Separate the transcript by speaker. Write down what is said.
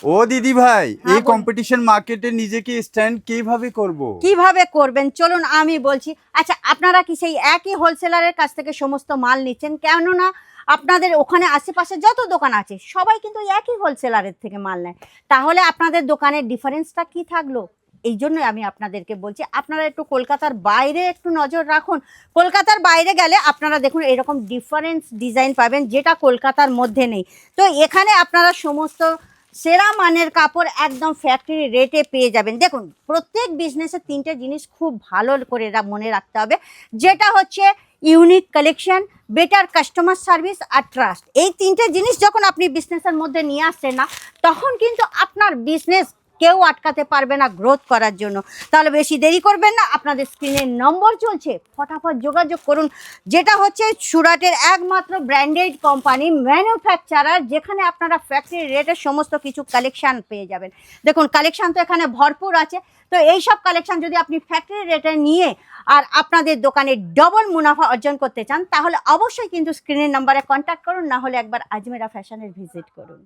Speaker 1: ও দিদি ভাই,
Speaker 2: হ্যাঁ,
Speaker 1: এই
Speaker 2: বলুন।
Speaker 1: কম্পিটিশন মার্কেটে নিজেকে স্ট্যান্ড কিভাবে করব?
Speaker 2: কিভাবে করবেন চলুন আমি বলছি। আচ্ছা, আপনারা কি সেই একই হোলসেলারের কাছ থেকে সমস্ত মাল নিচ্ছেন? কেননা আপনাদের ওখানে আশেপাশে যত দোকান আছে সবাই কিন্তু ওই একই হোলসেলারের থেকে মাল নেয়। তাহলে আপনাদের দোকানের ডিফারেন্সটা কি থাকলো? এই জন্যই আমি আপনাদেরকে বলছি, আপনারা একটু কলকাতার বাইরে একটু নজর রাখুন। কলকাতার বাইরে গেলে আপনারা দেখুন এরকম ডিফারেন্স ডিজাইন পাবেন, যেটা কলকাতার মধ্যে নেই। তো এখানে আপনারা সমস্ত সেরা মানের কাপড় একদম ফ্যাক্টরি রেটে পেয়ে যাবেন। দেখুন, প্রত্যেক বিজনেসের তিনটে জিনিস খুব ভালো করে মনে রাখতে হবে, যেটা হচ্ছে unique collection, better customer service আর ট্রাস্ট। এই তিনটে জিনিস যখন আপনি বিজনেসের মধ্যে নিয়ে আসছেন না, তখন কিন্তু আপনার বিজনেস কেউ আটকাতে পারবে না গ্রোথ করার জন্য। তাহলে বেশি দেরি করবেন না, আপনাদের স্ক্রিনের নম্বর চলছে, ফটাফট যোগাযোগ করুন। যেটা হচ্ছে সুরাটের একমাত্র ব্র্যান্ডেড কোম্পানি ম্যানুফ্যাকচারার, যেখানে আপনারা ফ্যাক্টরি রেটের সমস্ত কিছু কালেকশান পেয়ে যাবেন। দেখুন, কালেকশান তো এখানে ভরপুর আছে। তো এই সব কালেকশান যদি আপনি ফ্যাক্টরি রেটে নিয়ে আর আপনাদের দোকানে ডবল মুনাফা অর্জন করতে চান, তাহলে অবশ্যই কিন্তু স্ক্রিনের নাম্বারে কন্ট্যাক্ট করুন, না হলে একবার আজমেরা ফ্যাশনের ভিজিট করুন।